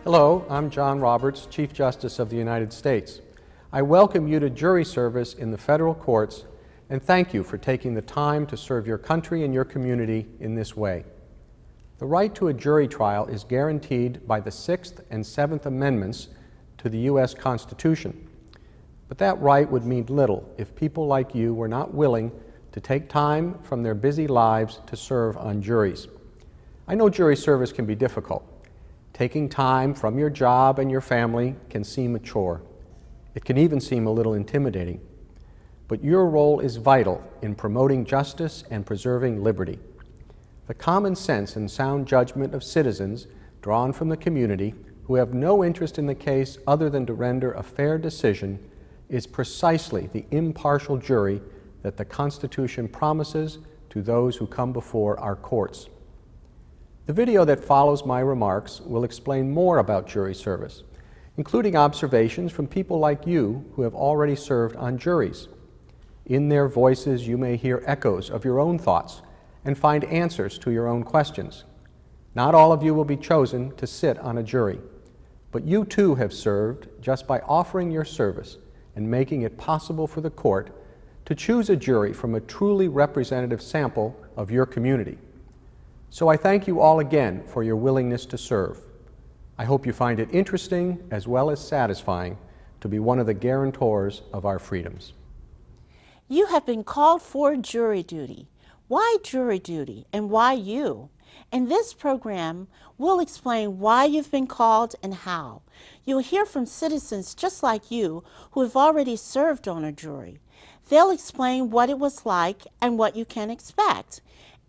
Hello, I'm John Roberts, Chief Justice of the United States. I welcome you to jury service in the federal courts and thank you for taking the time to serve your country and your community in this way. The right to a jury trial is guaranteed by the Sixth and Seventh Amendments to the U.S. Constitution. But that right would mean little if people like you were not willing to take time from their busy lives to serve on juries. I know jury service can be difficult. Taking time from your job and your family can seem a chore. It can even seem a little intimidating. But your role is vital in promoting justice and preserving liberty. The common sense and sound judgment of citizens drawn from the community who have no interest in the case other than to render a fair decision is precisely the impartial jury that the Constitution promises to those who come before our courts. The video that follows my remarks will explain more about jury service, including observations from people like you who have already served on juries. In their voices, you may hear echoes of your own thoughts and find answers to your own questions. Not all of you will be chosen to sit on a jury, but you too have served just by offering your service and making it possible for the court to choose a jury from a truly representative sample of your community. So I thank you all again for your willingness to serve. I hope you find it interesting as well as satisfying to be one of the guarantors of our freedoms. You have been called for jury duty. Why jury duty and why you? In this program, we'll explain why you've been called and how. You'll hear from citizens just like you who have already served on a jury. They'll explain what it was like and what you can expect.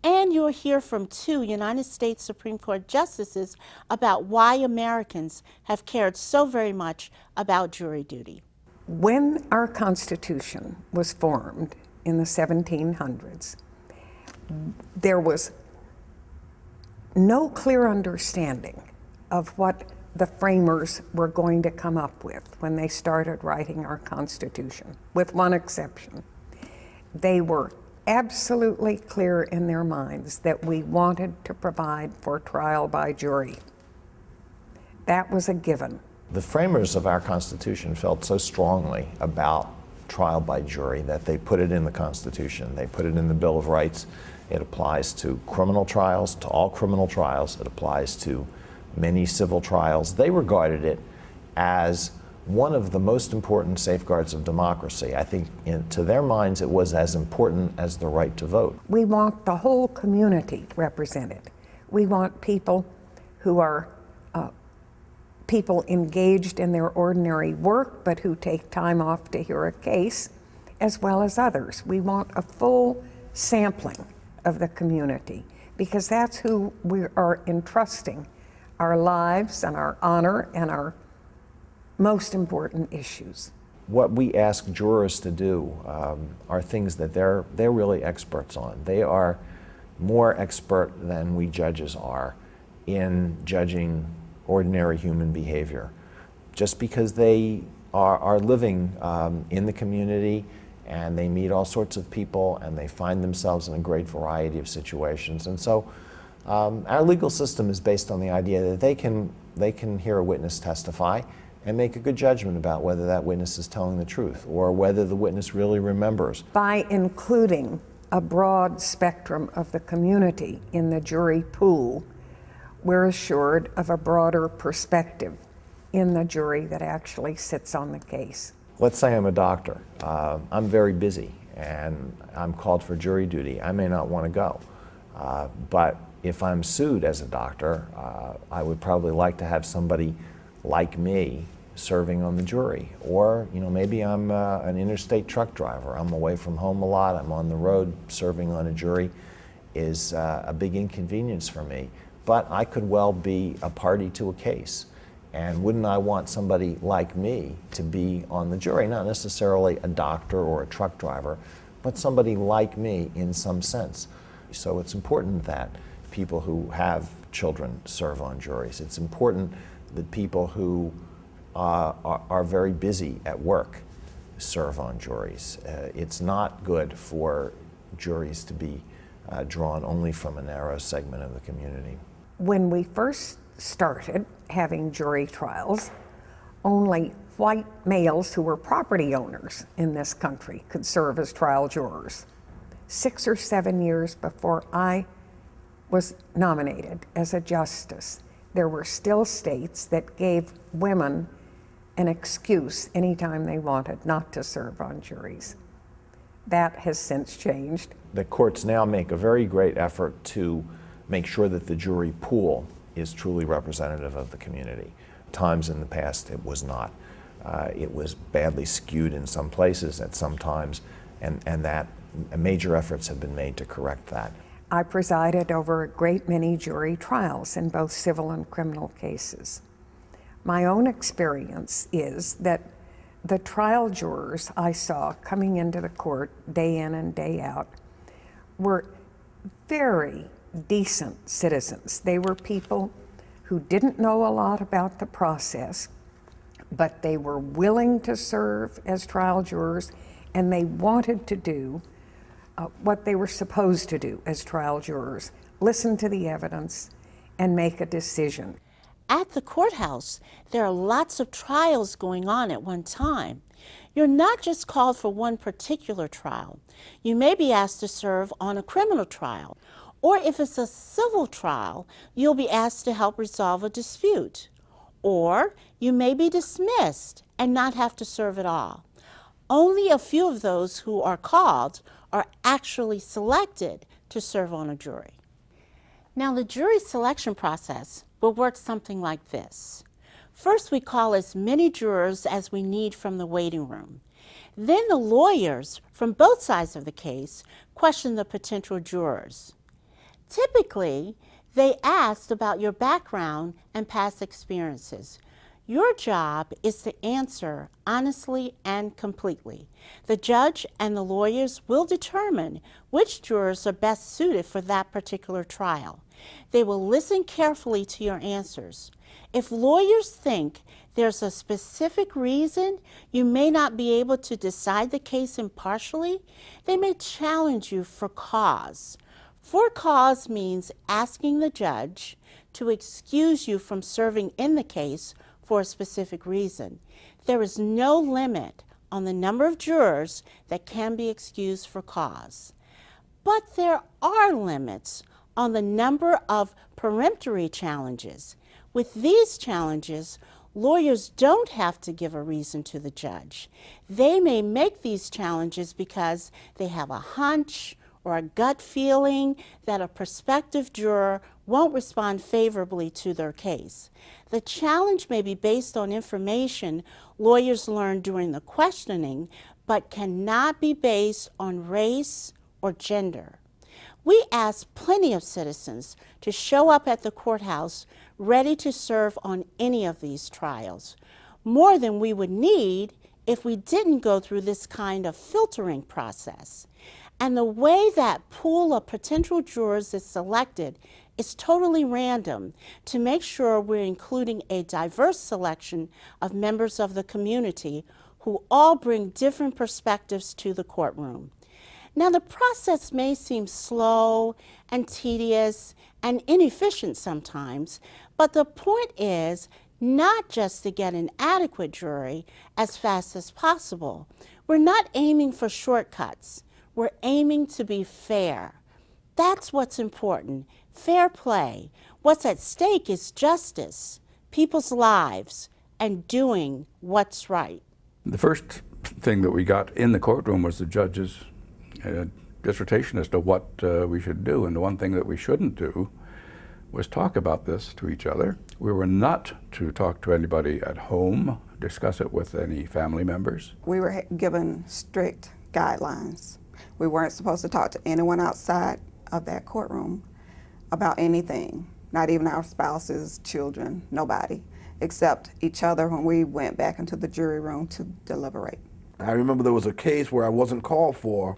And you'll hear from 2 United States Supreme Court justices about why Americans have cared so very much about jury duty. When our Constitution was formed in the 1700s, there was no clear understanding of what the framers were going to come up with when they started writing our Constitution, with one exception. They were absolutely clear in their minds that we wanted to provide for trial by jury. That was a given. The framers of our Constitution felt so strongly about trial by jury that they put it in the Constitution. They put it in the Bill of Rights. It applies to criminal trials, to all criminal trials. It applies to many civil trials. They regarded it as one of the most important safeguards of democracy. I think to their minds it was as important as the right to vote. We want the whole community represented. We want people who are people engaged in their ordinary work but who take time off to hear a case, as well as others. We want a full sampling of the community because that's who we are entrusting our lives and our honor and our most important issues. What we ask jurors to do are things that they're really experts on. They are more expert than we judges are in judging ordinary human behavior. Just because they are living in the community and they meet all sorts of people and they find themselves in a great variety of situations. And so our legal system is based on the idea that they can hear a witness testify and make a good judgment about whether that witness is telling the truth or whether the witness really remembers. By including a broad spectrum of the community in the jury pool, we're assured of a broader perspective in the jury that actually sits on the case. Let's say I'm a doctor. I'm very busy and I'm called for jury duty. I may not want to go. But if I'm sued as a doctor, I would probably like to have somebody like me serving on the jury. Or, maybe I'm an interstate truck driver. I'm away from home a lot. I'm on the road. Serving on a jury is a big inconvenience for me. But I could well be a party to a case. And wouldn't I want somebody like me to be on the jury? Not necessarily a doctor or a truck driver, but somebody like me in some sense. So it's important that people who have children serve on juries. It's important that people who are very busy at work serve on juries. It's not good for juries to be drawn only from a narrow segment of the community. When we first started having jury trials, only white males who were property owners in this country could serve as trial jurors. 6 or 7 years before I was nominated as a justice, there were still states that gave women an excuse anytime they wanted not to serve on juries. That has since changed. The courts now make a very great effort to make sure that the jury pool is truly representative of the community. Times in the past it was not. It was badly skewed in some places at some times, and that major efforts have been made to correct that. I presided over a great many jury trials in both civil and criminal cases. My own experience is that the trial jurors I saw coming into the court day in and day out were very decent citizens. They were people who didn't know a lot about the process, but they were willing to serve as trial jurors, and they wanted to do what they were supposed to do as trial jurors: listen to the evidence and make a decision. At the courthouse, there are lots of trials going on at one time. You're not just called for one particular trial. You may be asked to serve on a criminal trial, or if it's a civil trial, you'll be asked to help resolve a dispute. Or you may be dismissed and not have to serve at all. Only a few of those who are called are actually selected to serve on a jury. Now, the jury selection process will work something like this. First, we call as many jurors as we need from the waiting room. Then the lawyers from both sides of the case question the potential jurors. Typically, they asked about your background and past experiences. Your job is to answer honestly and completely. The judge and the lawyers will determine which jurors are best suited for that particular trial. They will listen carefully to your answers. If lawyers think there's a specific reason you may not be able to decide the case impartially, they may challenge you for cause. For cause means asking the judge to excuse you from serving in the case for a specific reason. There is no limit on the number of jurors that can be excused for cause. But there are limits on the number of peremptory challenges. With these challenges, lawyers don't have to give a reason to the judge. They may make these challenges because they have a hunch or a gut feeling that a prospective juror won't respond favorably to their case. The challenge may be based on information lawyers learned during the questioning, but cannot be based on race or gender. We ask plenty of citizens to show up at the courthouse ready to serve on any of these trials, more than we would need if we didn't go through this kind of filtering process. And the way that pool of potential jurors is selected is totally random to make sure we're including a diverse selection of members of the community who all bring different perspectives to the courtroom. Now, the process may seem slow and tedious and inefficient sometimes, but the point is not just to get an adequate jury as fast as possible. We're not aiming for shortcuts. We're aiming to be fair. That's what's important. Fair play. What's at stake is justice, people's lives, and doing what's right. The first thing that we got in the courtroom was the judge's dissertation as to what we should do. And the one thing that we shouldn't do was talk about this to each other. We were not to talk to anybody at home, discuss it with any family members. We were given strict guidelines. We weren't supposed to talk to anyone outside of that courtroom about anything, not even our spouses, children, nobody, except each other when we went back into the jury room to deliberate. I remember there was a case where I wasn't called for,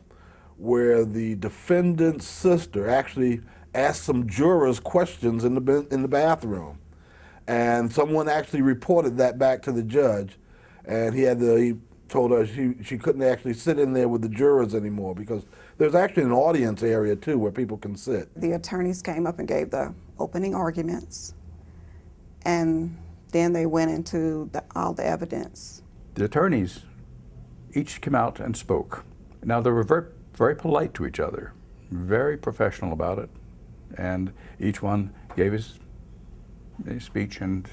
where the defendant's sister actually asked some jurors questions in the bathroom, and someone actually reported that back to the judge, and he told her she couldn't actually sit in there with the jurors anymore because there's actually an audience area too where people can sit. The attorneys came up and gave the opening arguments, and then they went into all the evidence. The attorneys each came out and spoke. Now, they were very, very polite to each other, very professional about it, and each one gave his speech. And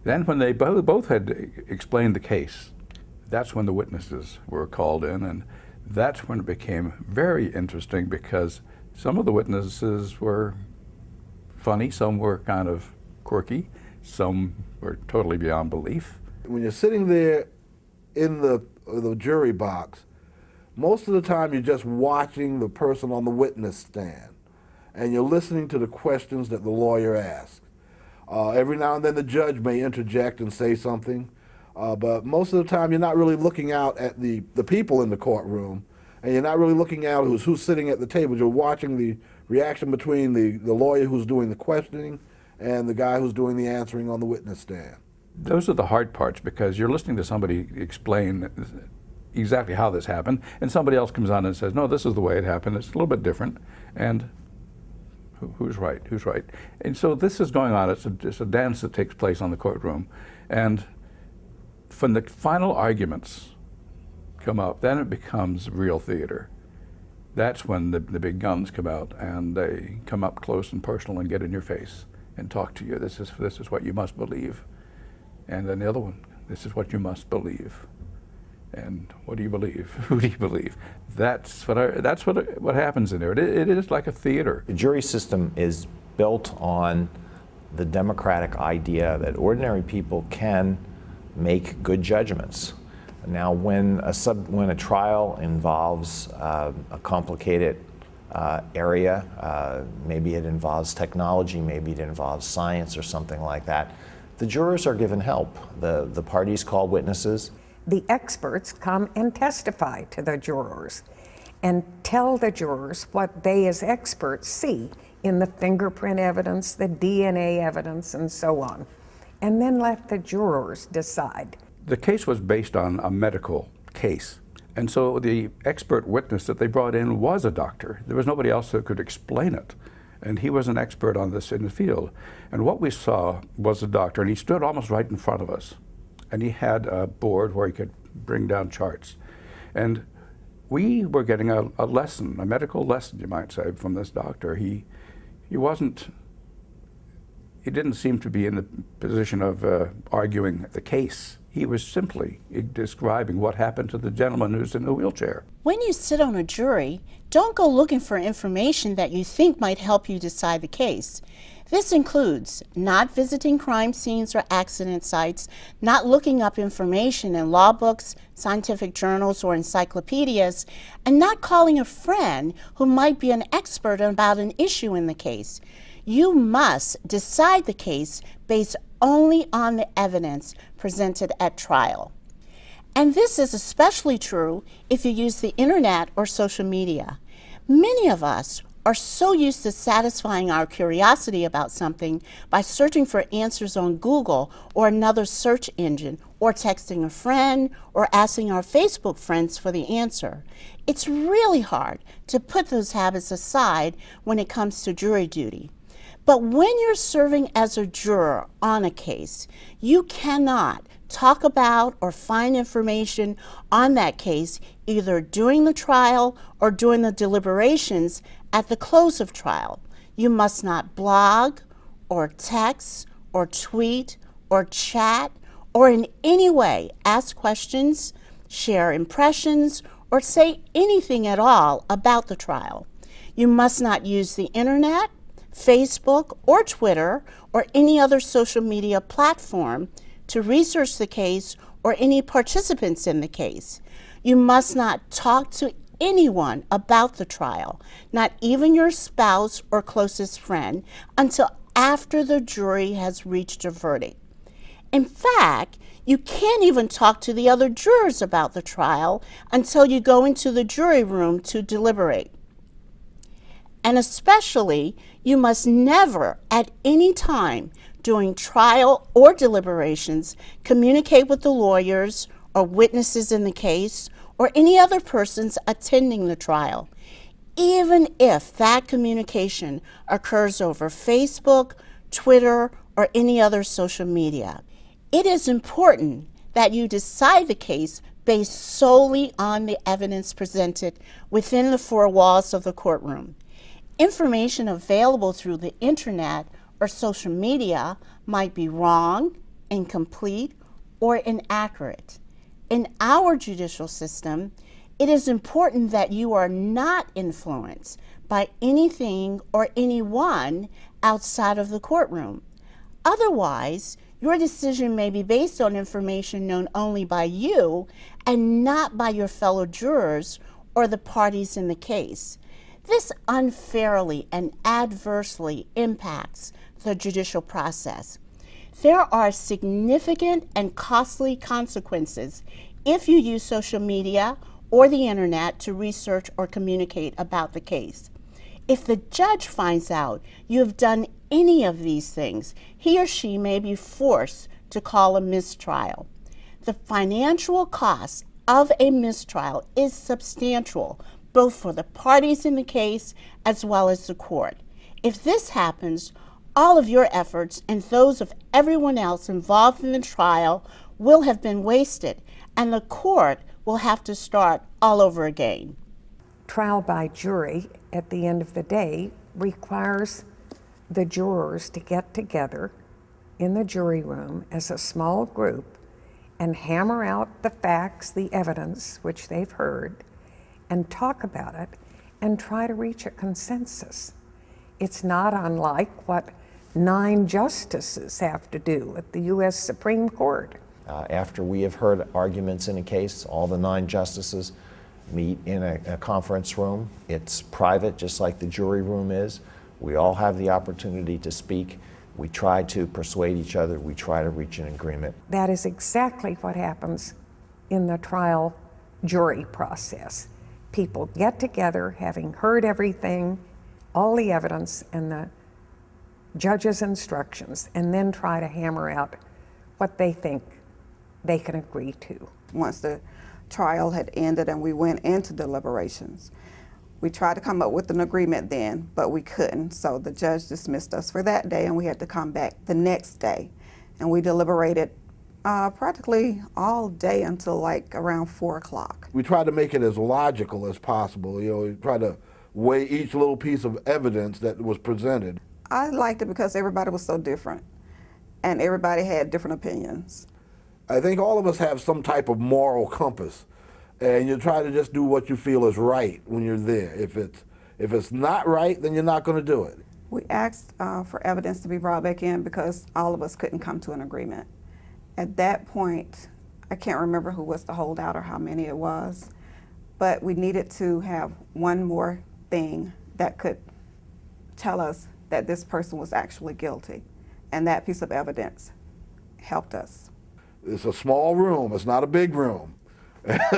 then when they both had explained the case, that's when the witnesses were called in, and that's when it became very interesting, because some of the witnesses were funny, some were kind of quirky, some were totally beyond belief. When you're sitting there in the jury box, most of the time you're just watching the person on the witness stand, and you're listening to the questions that the lawyer asks. Every now and then the judge may interject and say something, but most of the time you're not really looking out at the people in the courtroom, and you're not really looking out who's sitting at the table. You're watching the reaction between the lawyer who's doing the questioning and the guy who's doing the answering on the witness stand. Those are the hard parts, because you're listening to somebody explain exactly how this happened, and somebody else comes on and says, no, this is the way it happened, it's a little bit different, and who's right, who's right? And so this is going on. It's a dance that takes place on the courtroom, and when the final arguments come up, then it becomes real theater. That's when the big guns come out, and they come up close and personal and get in your face and talk to you. This is what you must believe. And then the other one, this is what you must believe. And what do you believe? Who do you believe? That's what happens in there. It is like a theater. The jury system is built on the democratic idea that ordinary people can make good judgments. Now, when a trial involves a complicated area, maybe it involves technology, maybe it involves science or something like that, the jurors are given help. The parties call witnesses. The experts come and testify to the jurors and tell the jurors what they as experts see in the fingerprint evidence, the DNA evidence, and so on, and then let the jurors decide. The case was based on a medical case, and so the expert witness that they brought in was a doctor. There was nobody else that could explain it, and he was an expert on this in the field. And what we saw was a doctor, and he stood almost right in front of us, and he had a board where he could bring down charts. And we were getting a lesson, a medical lesson, you might say, from this doctor. He didn't seem to be in the position of arguing the case. He was simply describing what happened to the gentleman who's in the wheelchair. When you sit on a jury, don't go looking for information that you think might help you decide the case. This includes not visiting crime scenes or accident sites, not looking up information in law books, scientific journals, or encyclopedias, and not calling a friend who might be an expert about an issue in the case. You must decide the case based only on the evidence presented at trial. And this is especially true if you use the internet or social media. Many of us are so used to satisfying our curiosity about something by searching for answers on Google or another search engine, or texting a friend, or asking our Facebook friends for the answer. It's really hard to put those habits aside when it comes to jury duty. But when you're serving as a juror on a case, you cannot talk about or find information on that case either during the trial or during the deliberations at the close of trial. You must not blog or text or tweet or chat or in any way ask questions, share impressions, or say anything at all about the trial. You must not use the internet, Facebook, or Twitter, or any other social media platform to research the case or any participants in the case. You must not talk to anyone about the trial, not even your spouse or closest friend, until after the jury has reached a verdict. In fact, you can't even talk to the other jurors about the trial until you go into the jury room to deliberate. And especially, you must never at any time during trial or deliberations communicate with the lawyers or witnesses in the case or any other persons attending the trial, even if that communication occurs over Facebook, Twitter, or any other social media. It is important that you decide the case based solely on the evidence presented within the four walls of the courtroom. Information available through the internet or social media might be wrong, incomplete, or inaccurate. In our judicial system, it is important that you are not influenced by anything or anyone outside of the courtroom. Otherwise, your decision may be based on information known only by you and not by your fellow jurors or the parties in the case. This unfairly and adversely impacts the judicial process. There are significant and costly consequences if you use social media or the internet to research or communicate about the case. If the judge finds out you have done any of these things, he or she may be forced to call a mistrial. The financial cost of a mistrial is substantial, both for the parties in the case as well as the court. If this happens, all of your efforts and those of everyone else involved in the trial will have been wasted, and the court will have to start all over again. Trial by jury, at the end of the day, requires the jurors to get together in the jury room as a small group and hammer out the facts, the evidence which they've heard, and talk about it and try to reach a consensus. It's not unlike what 9 justices have to do at the U.S. Supreme Court. After we have heard arguments in a case, all the 9 justices meet in a conference room. It's private, just like the jury room is. We all have the opportunity to speak. We try to persuade each other. We try to reach an agreement. That is exactly what happens in the trial jury process. People get together, having heard everything, all the evidence and the judge's instructions, and then try to hammer out what they think they can agree to. Once the trial had ended and we went into deliberations, we tried to come up with an agreement then, but we couldn't. So the judge dismissed us for that day, and we had to come back the next day. And we deliberated practically all day until like around 4 o'clock. We tried to make it as logical as possible. You know, we tried to weigh each little piece of evidence that was presented. I liked it because everybody was so different, and everybody had different opinions. I think all of us have some type of moral compass, and you try to just do what you feel is right when you're there. If it's not right, then you're not going to do it. We asked for evidence to be brought back in because all of us couldn't come to an agreement. At that point, I can't remember who was the holdout or how many it was, but we needed to have one more thing that could tell us that this person was actually guilty, and that piece of evidence helped us. It's a small room. It's not a big room.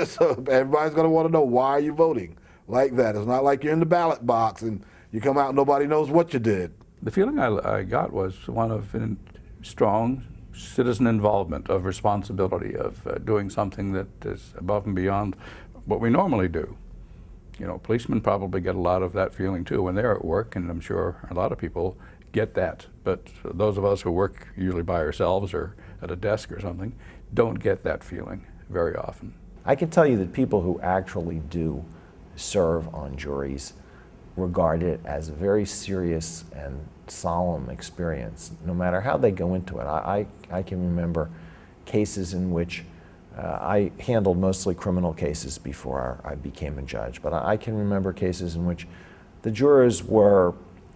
So everybody's going to want to know, why are you voting like that? It's not like you're in the ballot box and you come out and nobody knows what you did. The feeling I got was one of strong citizen involvement, of responsibility, of doing something that is above and beyond what we normally do. You know, policemen probably get a lot of that feeling too when they're at work, and I'm sure a lot of people get that. But those of us who work usually by ourselves or at a desk or something don't get that feeling very often. I can tell you that people who actually do serve on juries regard it as a very serious and solemn experience, no matter how they go into it. I can remember cases in which I handled mostly criminal cases before I became a judge, but I can remember cases in which the jurors were,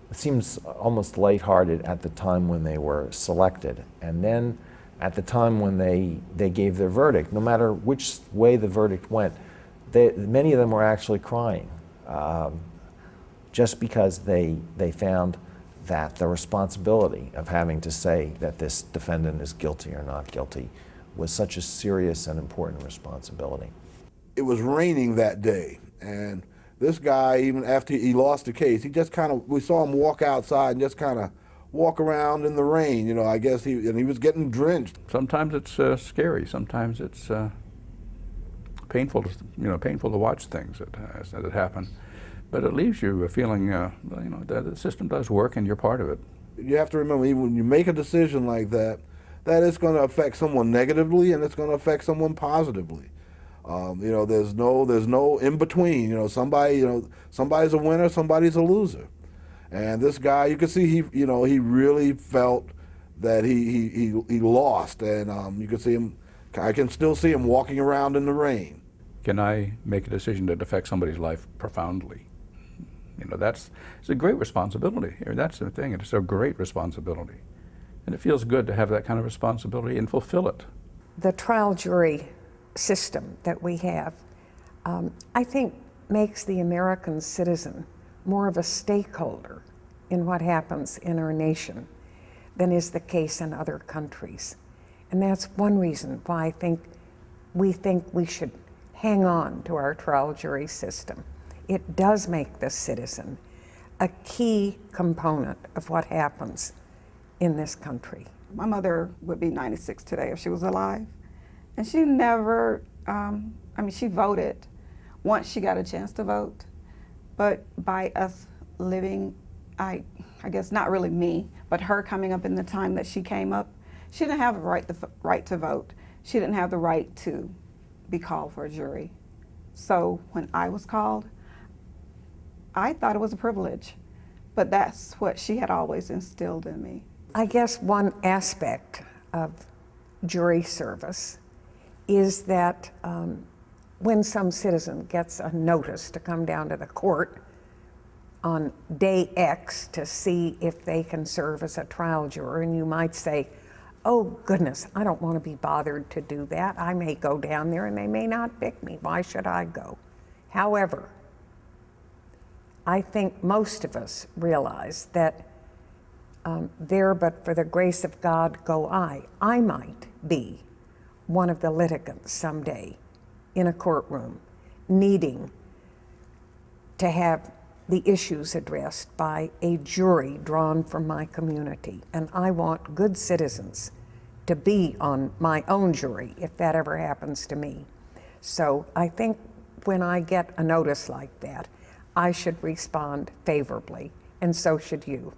it seems almost lighthearted at the time when they were selected, and then at the time when they gave their verdict, no matter which way the verdict went, many of them were actually crying, just because they found that the responsibility of having to say that this defendant is guilty or not guilty was such a serious and important responsibility. It was raining that day, and this guy, even after he lost the case, he just kind of, we saw him walk outside and just kind of walk around in the rain. You know, I guess he was getting drenched. Sometimes it's scary. Sometimes it's painful to watch things that happen. But it leaves you a feeling, that the system does work and you're part of it. you have to remember, even when you make a decision like that, that it's going to affect someone negatively and it's going to affect someone positively. You know, there's no in between. You know, somebody's a winner, somebody's a loser. And this guy, you can see he really felt that he lost, and you can see him. I can still see him walking around in the rain. Can I make a decision that affects somebody's life profoundly? You know, it's a great responsibility. That's the thing. It's a great responsibility, and it feels good to have that kind of responsibility and fulfill it. The trial jury system that we have, I think, makes the American citizen more of a stakeholder in what happens in our nation than is the case in other countries. And that's one reason why I think we should hang on to our trial jury system. It does make the citizen a key component of what happens in this country. My mother would be 96 today if she was alive. And she never, she voted once she got a chance to vote. But by us living, I guess not really me, but her coming up in the time that she came up, she didn't have the right to vote. She didn't have the right to be called for a jury. So when I was called, I thought it was a privilege, but that's what she had always instilled in me. I guess one aspect of jury service is that when some citizen gets a notice to come down to the court on day X to see if they can serve as a trial juror, and you might say, oh goodness, I don't want to be bothered to do that. I may go down there and they may not pick me. Why should I go? However, I think most of us realize that there but for the grace of God go I. I might be one of the litigants someday in a courtroom needing to have the issues addressed by a jury drawn from my community. And I want good citizens to be on my own jury if that ever happens to me. So I think when I get a notice like that, I should respond favorably, and so should you.